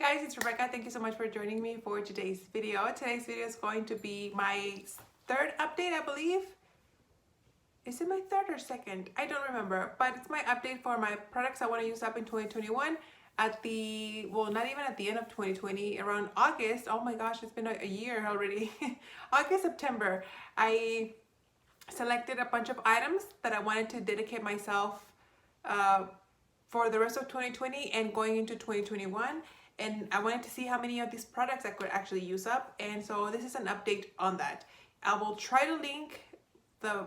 guys, it's Rebecca. Thank you so much for joining me for today's video. Today's video is going to be my third update, I believe. Is it my third or second? I don't remember, but it's my update for my products I want to use up in 2021 at the, well, not even at the end of 2020, around August. Oh my gosh, it's been a year already. August, September, I selected a bunch of items that I wanted to dedicate myself for the rest of 2020 and going into 2021. And I wanted to see how many of these products I could actually use up. And so this is an update on that. I will try to link the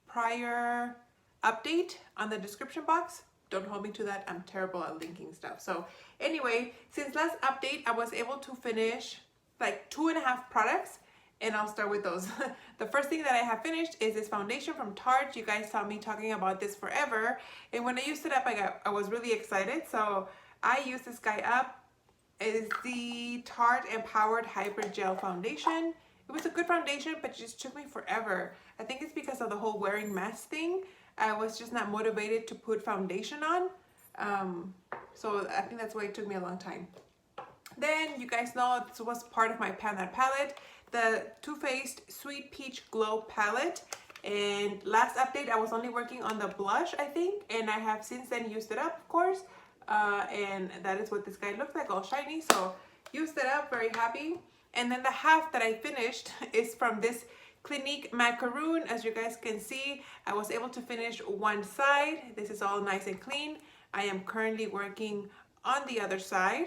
prior update on the description box. Don't hold me to that. I'm terrible at linking stuff. So anyway, since last update, I was able to finish like 2.5 products. And I'll start with those. The first thing that I have finished is this foundation from Tarte. You guys saw me talking about this forever. And when I used it up, I was really excited. So I used this guy up. It is the Tarte Empowered Hybrid Gel Foundation. It was a good foundation, but it just took me forever. I think it's because of the whole wearing mask thing. I was just not motivated to put foundation on. So I think that's why it took me a long time. Then you guys know this was part of my Panda Palette, the Too Faced Sweet Peach Glow Palette. And last update, I was only working on the blush, I think, and I have since then used it up, of course. And that is what this guy looks like, all shiny. So used it up, very happy. And then the half that I finished is from this Clinique Macaroon. As you guys can see, I was able to finish one side. This is all nice and clean. I am currently working on the other side.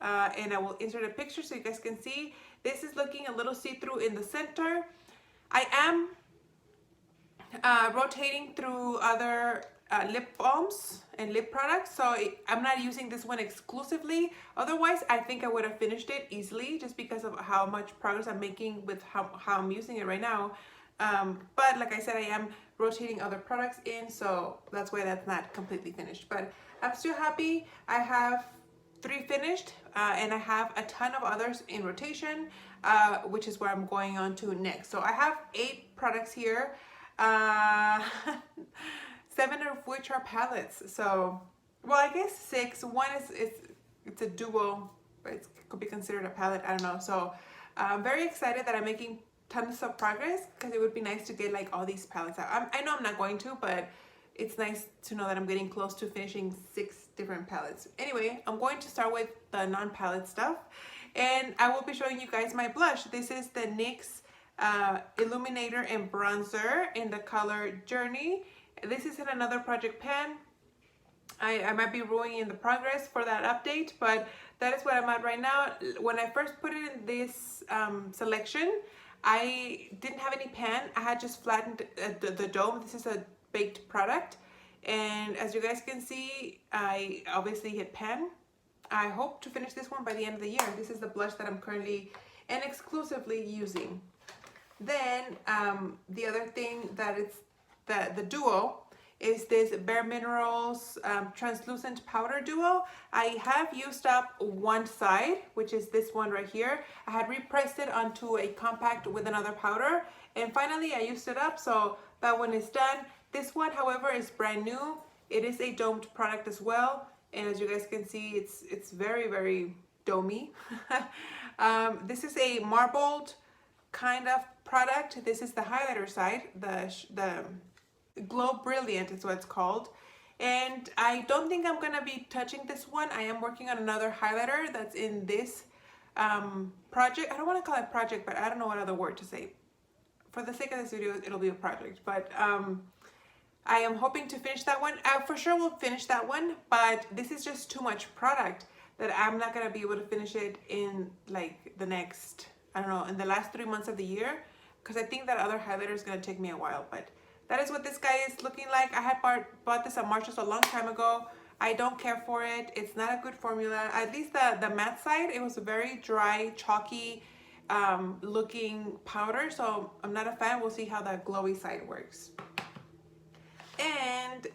And I will insert a picture so you guys can see. This is looking a little see-through in the center. I am rotating through other lip balms and lip products, so I'm not using this one exclusively. Otherwise, I think I would have finished it easily just because of how much progress I'm making with how I'm using it right now. But like I said, I am rotating other products in, so that's why that's not completely finished. But I'm still happy. I have 3 finished, and I have a ton of others in rotation, which is where I'm going on to next. So I have 8 products here, 7 of which are palettes. So, well, I guess 6. One is it's a duo, but it could be considered a palette. I don't know. So I'm very excited that I'm making tons of progress because it would be nice to get like all these palettes out. I know I'm not going to, but it's nice to know that I'm getting close to finishing 6 different palettes. Anyway, I'm going to start with the non-palette stuff, and I will be showing you guys my blush. This is the NYX Illuminator and Bronzer in the color Journey. This is in another project pan. I might be ruining the progress for that update, but that is what I'm at right now. When I first put it in this selection, I didn't have any pan. I had just flattened the dome. This is a baked product, and as you guys can see, I obviously hit pan. I hope to finish this one by the end of the year. This is the blush that I'm currently and exclusively using. Then the other thing that it's the duo is this Bareminerals translucent powder duo. I have used up one side, which is this one right here. I had repressed it onto a compact with another powder, and finally I used it up, so that one is done. This one, however, is brand new. It is a domed product as well, and as you guys can see, it's very, very domey. This is a marbled kind of product. This is the highlighter side, the Glow Brilliant is what it's called. And I don't think I'm gonna be touching this one. I am working on another highlighter that's in this project. I don't want to call it project, but I don't know what other word to say. For the sake of this video, it'll be a project. But I am hoping to finish that one. I for sure will finish that one, but this is just too much product that I'm not gonna be able to finish it in like the next, I don't know, in the last 3 months of the year, because I think that other highlighter is gonna take me a while. But that is what this guy is looking like. I had bought this at Marshalls a long time ago. I don't care for it. It's not a good formula. At least the matte side, it was a very dry, chalky looking powder. So I'm not a fan. We'll see how that glowy side works. And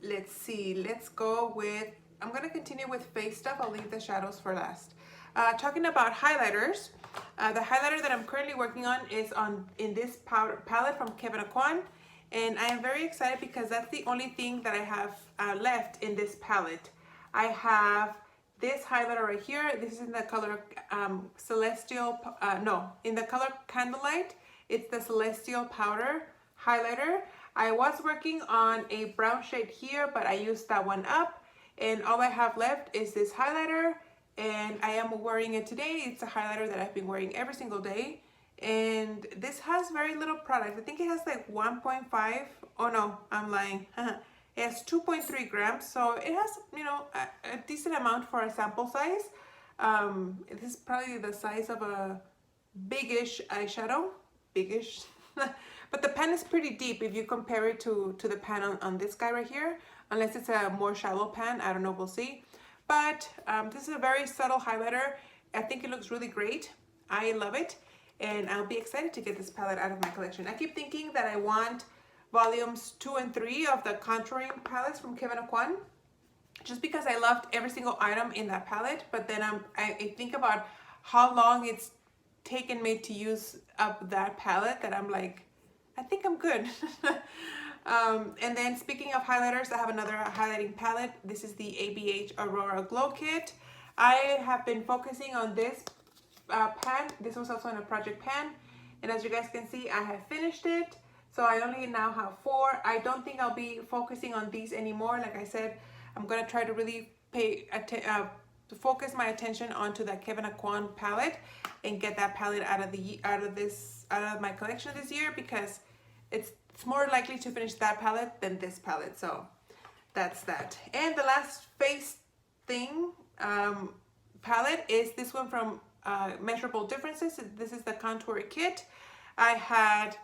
let's see. Let's go with, I'm going to continue with face stuff. I'll leave the shadows for last. Talking about highlighters, the highlighter that I'm currently working on is in this palette from Kevyn Aucoin. And I am very excited because that's the only thing that I have left in this palette. I have this highlighter right here. This is in the color Celestial, no, in the color Candlelight. It's the Celestial Powder highlighter. I was working on a brown shade here, but I used that one up. And all I have left is this highlighter. And I am wearing it today. It's a highlighter that I've been wearing every single day. And this has very little product. I think it has like 1.5. Oh no, I'm lying. It has 2.3 grams. So it has, you know, a decent amount for a sample size. This is probably the size of a biggish eyeshadow. Biggish. But the pan is pretty deep if you compare it to the pan on this guy right here. Unless it's a more shallow pan. I don't know. We'll see. But this is a very subtle highlighter. I think it looks really great. I love it. And I'll be excited to get this palette out of my collection. I keep thinking that I want volumes 2 and 3 of the contouring palettes from Kevyn Aucoin, just because I loved every single item in that palette. But then I think about how long it's taken me to use up that palette that I'm like, I think I'm good. And then speaking of highlighters, I have another highlighting palette. This is the Abh Aurora Glow Kit. I have been focusing on this pan. This was also in a project pan, and as you guys can see, I have finished it. So I only now have 4. I don't think I'll be focusing on these anymore. Like I said, I'm gonna try to really to focus my attention onto that Kevyn Aucoin palette and get that palette out of my collection this year, because it's more likely to finish that palette than this palette. So that's that. And the last face thing palette is this one from Measurable Differences. This is the Contour Kit. I had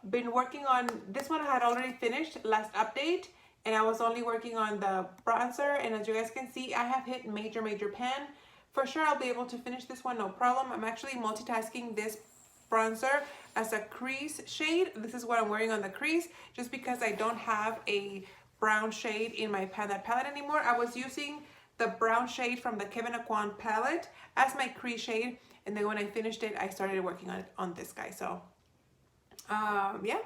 been working on this one. I had already finished last update, and I was only working on the bronzer. And as you guys can see, I have hit major pan. For sure, I'll be able to finish this one, no problem. I'm actually multitasking this bronzer as a crease shade. This is what I'm wearing on the crease, just because I don't have a brown shade in my Panda palette anymore. I was using the brown shade from the Kevyn Aucoin palette as my crease shade, and then when I finished it, I started working on it on this guy. So yeah,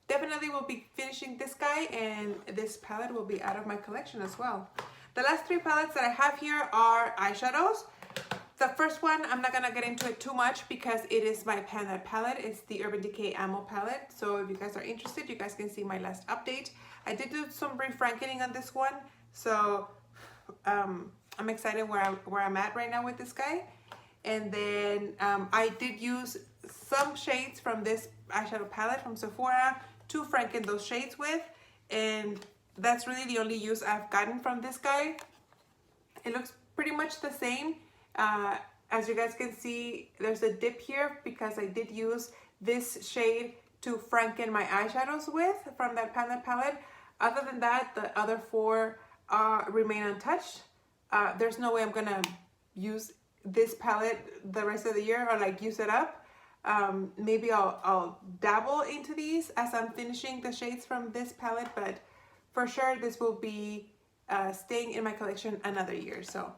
definitely will be finishing this guy, and this palette will be out of my collection as well. The last 3 palettes that I have here are eyeshadows. The first one, I'm not gonna get into it too much because it is my Panda palette. It's the Urban Decay Ammo palette. So if you guys are interested, you guys can see my last update. I did do some refrankening on this one, so I'm excited where I'm at right now with this guy. And then I did use some shades from this eyeshadow palette from Sephora to franken those shades with, and that's really the only use I've gotten from this guy. It looks pretty much the same. As you guys can see, there's a dip here because I did use this shade to franken my eyeshadows with from that Panda palette. Other than that, the other 4 remain untouched. There's no way I'm gonna use this palette the rest of the year or like use it up. Maybe I'll dabble into these as I'm finishing the shades from this palette, but for sure this will be staying in my collection another year. So,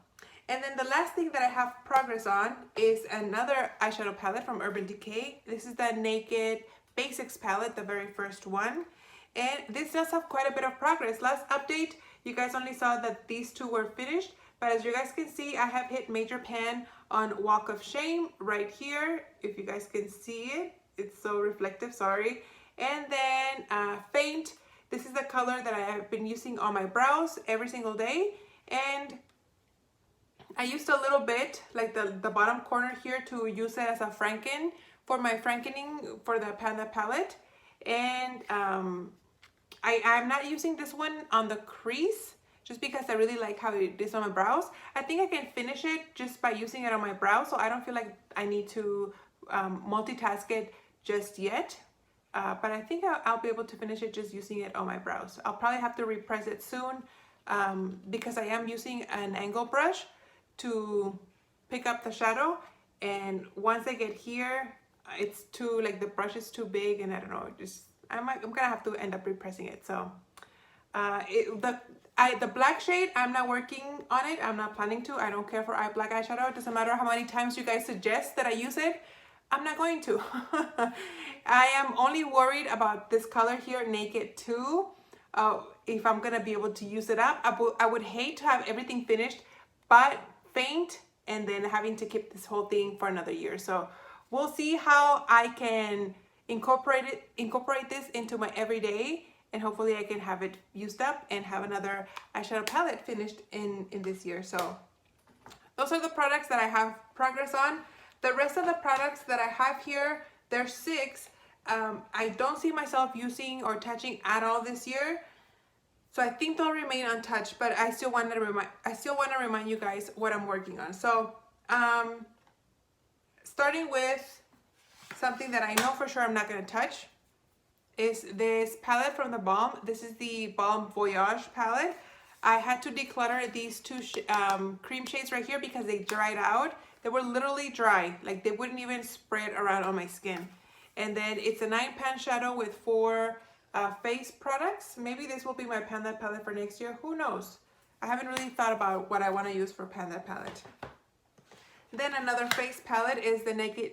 and then the last thing that I have progress on is another eyeshadow palette from Urban Decay. This is the Naked Basics palette, the very first one, and this does have quite a bit of progress. Last update, you guys only saw that these 2 were finished, but as you guys can see, I have hit major pan on Walk of Shame right here. If you guys can see it, it's so reflective, sorry. And then Faint. This is the color that I have been using on my brows every single day. And I used a little bit, like the bottom corner here, to use it as a franken for my frankening for the Panda palette. And I'm not using this one on the crease just because I really like how it is on my brows. I think I can finish it just by using it on my brows, so I don't feel like I need to multitask it just yet. But I think I'll be able to finish it just using it on my brows. I'll probably have to repress it soon because I am using an angle brush to pick up the shadow. And once I get here, it's too, like the brush is too big, and I don't know, I'm gonna have to end up repressing it. So the black shade, I'm not working on it. I'm not planning to. I don't care for black eyeshadow. It doesn't matter how many times you guys suggest that I use it. I'm not going to. I am only worried about this color here, Naked 2. If I'm gonna be able to use it up. I would hate to have everything finished faint and then having to keep this whole thing for another year. So we'll see how I can incorporate this into my everyday, and hopefully I can have it used up and have another eyeshadow palette finished in this year. So those are the products that I have progress on. The rest of the products that I have here, there's 6. I don't see myself using or touching at all this year. So I think they'll remain untouched, but I still want to remind you guys what I'm working on. So starting with something that I know for sure I'm not going to touch is this palette from the Balm. This is the Balm Voyage palette. I had to declutter these 2 cream shades right here because they dried out. They were literally dry, like they wouldn't even spread around on my skin. And then it's a 9-pan shadow with 4 face products. Maybe this will be my Panda palette for next year. Who knows? I haven't really thought about what I want to use for Panda palette. Then another face palette is the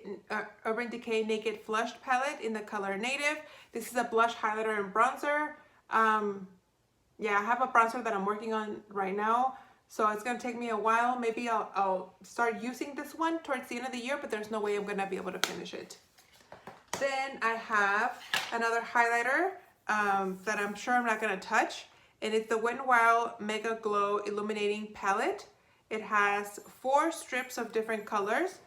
Urban Decay Naked Flushed palette in the color Native. This is a blush, highlighter, and bronzer. Yeah, I have a bronzer that I'm working on right now, so it's going to take me a while. Maybe I'll start using this one towards the end of the year, but there's no way I'm going to be able to finish it. Then I have another highlighter that I'm sure I'm not going to touch, and it's the Wet n Wild Mega Glow Illuminating palette. It has 4 strips of different colors.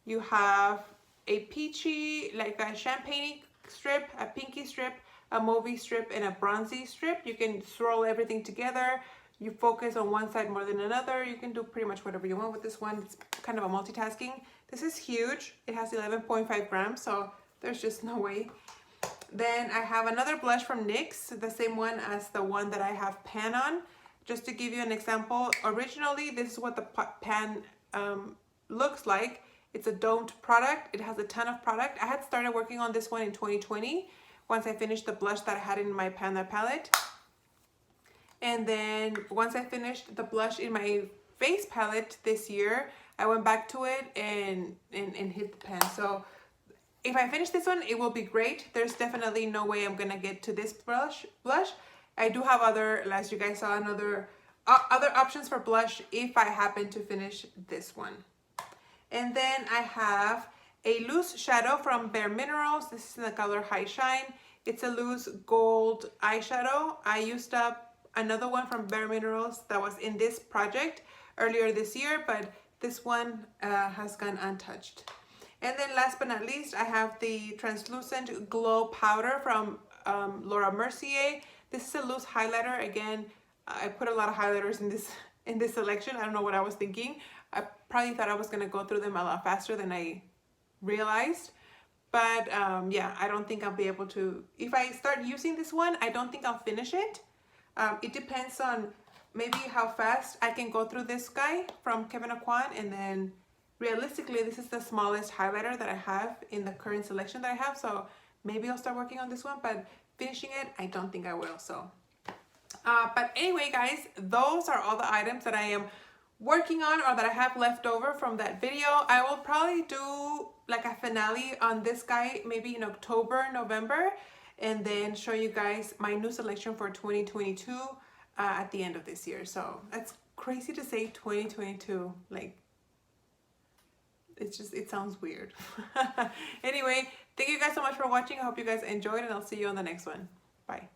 You have a peachy, like a champagne strip, a pinky strip, a mauvey strip, and a bronzy strip. You can swirl everything together. You focus on one side more than another. You can do pretty much whatever you want with this one. It's kind of a multitasking. This is huge. It has 11.5 grams, so there's just no way. Then I have another blush from NYX, the same one as the one that I have pan on. Just to give you an example, originally this is what the pan looks like. It's a domed product. It has a ton of product. I had started working on this one in 2020 once I finished the blush that I had in my Panda palette. And then once I finished the blush in my face palette this year, I went back to it and hit the pan. So if I finish this one, it will be great. There's definitely no way I'm gonna get to this blush. I do have other, as you guys saw, other options for blush if I happen to finish this one. And then I have a loose shadow from Bareminerals. This is in the color High Shine. It's a loose gold eyeshadow. I used up another one from Bareminerals that was in this project earlier this year, but this one has gone untouched. And then last but not least, I have the translucent glow powder from Laura Mercier. This is a loose highlighter. Again, I put a lot of highlighters in this selection. I don't know what I was thinking. I probably thought I was gonna go through them a lot faster than I realized. But yeah, I don't think I'll be able to. If I start using this one, I don't think I'll finish it. It depends on maybe how fast I can go through this guy from Kevyn Aucoin, and then realistically, this is the smallest highlighter that I have in the current selection that I have. So maybe I'll start working on this one, but finishing it, I don't think I will. So, but anyway, guys, those are all the items that I am working on or that I have left over from that video. I will probably do like a finale on this guy maybe in October, November, and then show you guys my new selection for 2022 at the end of this year. So that's crazy to say 2022, like it sounds weird. Anyway, thank you guys so much for watching. I hope you guys enjoyed, and I'll see you on the next one. Bye.